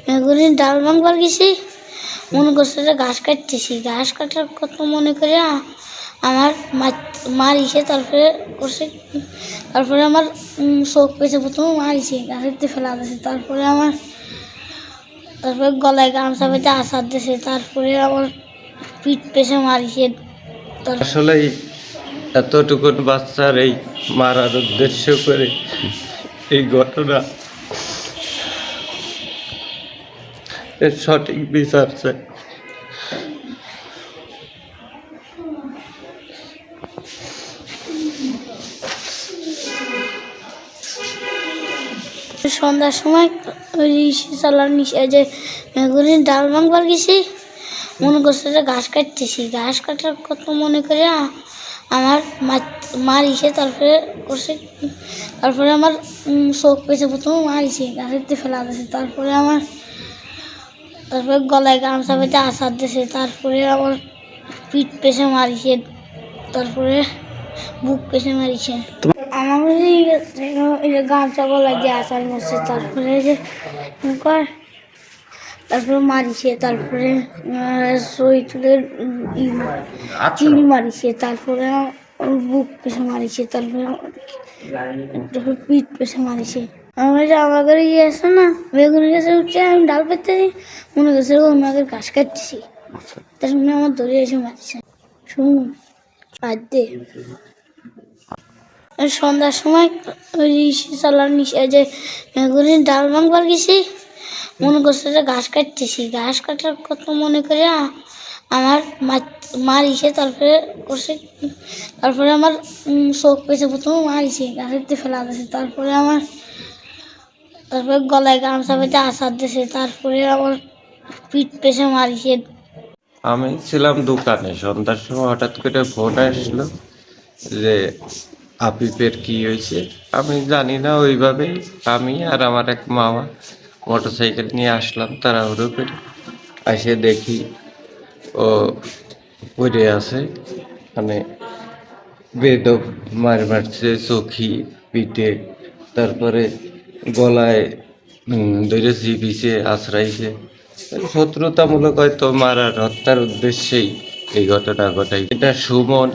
মেগুলির ডাল ভাঙবার গেছি, মনে করছে যে ঘাস কাটতেছি, ঘাস কাটার কথা মনে করে আমার মারিছে। তারপরে করছে, তারপরে আমার চোখ পেয়েছে, প্রথমে মারিছে, গাছের ফেলা দিয়েছে। তারপরে গলায় গামছা পেতে আছাড় দিয়েছে। তারপরে আমার পিঠ পেছে মারিছে। আসলে এতটুকু বাচ্চার এই মারার উদ্দেশ্য করে এই ঘটনা, এর সঠিক বিচার চাই। সন্ধ্যার সময় রিক্সা চালার নিচে যে মেগুলির ডাল ভাঙবার গেছি, মনে করছে যে ঘাস কাটতেছি, ঘাস কাটার কথা মনে করে আমার মারিছে। তারপরে করছে, তারপরে আমার চোখ পেয়েছে, প্রথমে মারিছে, গাছের ফেলা দিয়েছে। তারপরে গলায় গামছা পেতে আছাড় দিয়েছে। তারপরে আমার পিঠ পেছে মারিছে। তারপরে বুক পেছে মারিছে। আমার গামছা গলায় দিয়ে আছাড় মারছে। তারপরে মারিছে। তারপরে শরীরের চিল মারিছে। তারপরে বুক পেছে মারিছে। তারপরে পিঠ পেছে মারিছে। আমাদের আছে না, বেগুনের গাছে উঠছে, আমি ডাল পেতে মনে করছে আমাকে ঘাস কাটতেছি। তার সামনে আমার ধরে এসে মারিছে। শুনুন বাদ্যে সন্ধ্যার সময় রিক্সা চালার নিচে যে মেগুলির ডাল ভাঙবার গেছি, মনে করছে যে ঘাস কাটতেছি, ঘাস কাটার কথা মনে করে আমার মারিছে। তারপরে আমার চোখ পেয়েছে, প্রথমে মারিছে, গাছের ফেলা দিয়েছে। তারপরে গলায় গামছা পেতে আছাড় দিয়েছে। তারপরে আমার পিঠ পেছে মারিছে। আমি ছিলাম দোকানে, সন্ধ্যার সময় হঠাৎ করে ফোন আসলো যে আফিফের কি হয়েছে। আমি জানি না ওইভাবে, আমি আর আমার এক মামা মোটরসাইকেল নিয়ে আসলাম তাড়াহুড়ো করে। এসে দেখি ও পড়ে আছে, মানে বেদব মারছে চোখি পিঠে, তারপরে গলায় ধরে চিপিছে, আছড়াইছে। শত্রুতামূলক হয়তো মারার হত্যার উদ্দেশ্যেই এই ঘটনা ঘটাই। এটা সুমন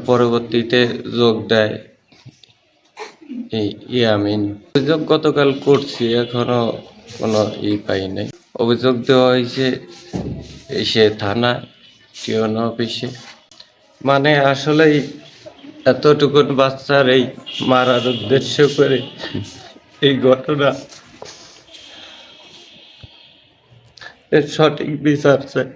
পরবর্তীতে যোগ দেয় এই ইয়ামিন। অভিযোগ গতকাল করছি, এখনো কোনো পাই নাই। অভিযোগ দেওয়া হয়েছে এসে থানায়, টিওন অফিসে। মানে আসলেই এতটুকুন বাচ্চার এই মারার উদ্দেশ্য করে এই ঘটনা, এর সঠিক বিচার চাই।